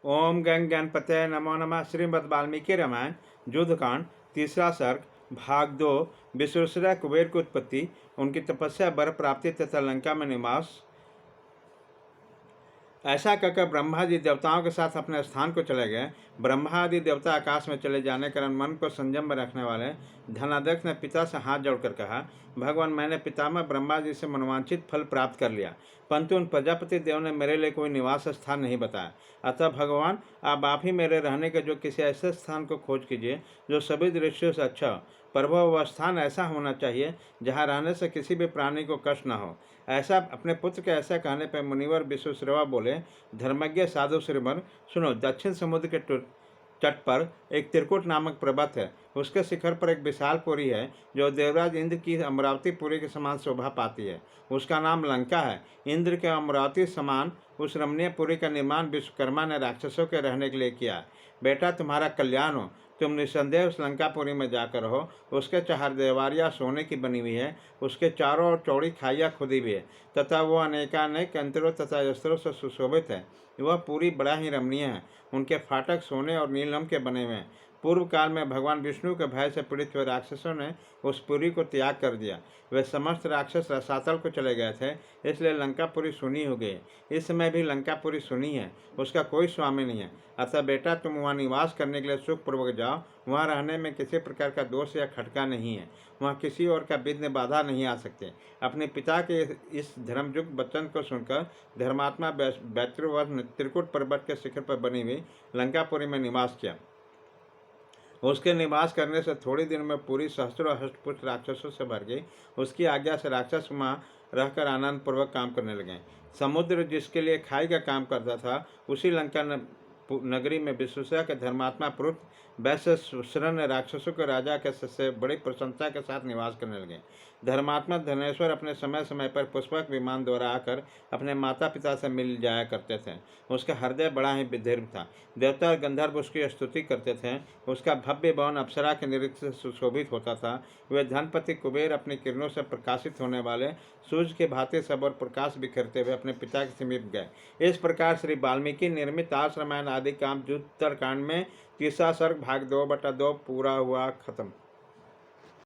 ओम गंग गणपतये नमो नमः। श्रीमद् वाल्मीकि रामायण युद्धकांड तीसरा सर्ग भाग 2। विश्वेश्वरैया कुबेर की उत्पत्ति, उनकी तपस्या, वर प्राप्ति तथा लंका में निवास। ऐसा कहकर ब्रह्मा जी देवताओं के साथ अपने स्थान को चले गए। ब्रह्मा आदि देवता आकाश में चले जाने के कारण मन को संयम में रखने वाले धनाध्यक्ष ने पिता से हाथ जोड़कर कहा, भगवान, मैंने पितामह ब्रह्मा जी से मनवांछित फल प्राप्त कर लिया, परंतु उन प्रजापति देव ने मेरे लिए कोई निवास स्थान नहीं बताया। अतः भगवान, आप ही मेरे रहने के जो किसी ऐसे स्थान को खोज कीजिए जो सभी दृश्यों से अच्छा हो। प्रभु, वह स्थान ऐसा होना चाहिए जहाँ रहने से किसी भी प्राणी को कष्ट न हो। ऐसा अपने पुत्र के ऐसा कहने पर मुनिवर विश्वेश्वरैया बोले, धर्मज्ञ साधु श्रीवर, सुनो। दक्षिण समुद्र के तट पर एक त्रिकुट नामक पर्वत है। उसके शिखर पर एक विशाल पुरी है जो देवराज इंद्र की अमरावती पुरी के समान शोभा पाती है। उसका नाम लंका है। इंद्र के अमरावती समान उस रमणीय पुरी का निर्माण विश्वकर्मा ने राक्षसों के रहने के लिए किया है। बेटा, तुम्हारा कल्याण हो। तुम निसंदेह उस लंकापुरी में जाकर हो। उसके चार देवारियाँ सोने की बनी हुई है। उसके चारों ओर चौड़ी खाइयाँ खुदी हुई है तथा वह अनेकानेक यंत्रों तथा अस्त्रों से सुशोभित है। वह पूरी बड़ा ही रमणीय है। उनके फाटक सोने और नीलम के बने हुए हैं। पूर्व काल में भगवान विष्णु के भय से पीड़ित हुए राक्षसों ने उस पुरी को त्याग कर दिया। वे समस्त राक्षस रसातल को चले गए थे, इसलिए लंकापुरी सुनी हो गई। इस समय भी लंकापुरी सुनी है, उसका कोई स्वामी नहीं है। अतः बेटा, तुम वहाँ निवास करने के लिए सुखपूर्वक जाओ। वहाँ रहने में किसी प्रकार का दोष या खटका नहीं है। वहाँ किसी और का विघ्न बाधा नहीं आ सकते। अपने पिता के इस धर्मयुक्त वचन को सुनकर धर्मात्मा वैत्रवत त्रिकुट पर्वत के शिखर पर बनी हुई लंकापुरी में निवास किया। उसके निवास करने से थोड़ी दिन में पूरी सहस्त्रों हष्टपुष्ट राक्षसों से भर गई। उसकी आज्ञा से राक्षस वहाँ रहकर आनंद पूर्वक काम करने लगे। समुद्र जिसके लिए खाई का काम करता था, उसी लंका नगरी में विश्वेश्वरैया के धर्मात्मा पुरुष वैश्वानर ने राक्षसों के राजा के से बड़ी प्रसन्नता के साथ निवास करने लगे। धर्मात्मा धनेश्वर अपने समय समय पर पुष्पक विमान द्वारा आकर अपने माता पिता से मिल जाया करते थे। उसका हृदय बड़ा ही विदीर्ण था। देवता और गंधर्व उसकी स्तुति करते थे। उसका भव्य भवन अप्सरा के निरीक्षण से सुशोभित होता था। वे धनपति कुबेर अपनी किरणों से प्रकाशित होने वाले सूर्य के भांति सब और प्रकाश बिखरते हुए अपने पिता के समीप गए। इस प्रकार श्री वाल्मीकि निर्मित आस रामायण आदि काम युद्धकांड में तीसरा सर्ग भाग 2/2 पूरा हुआ, खत्म।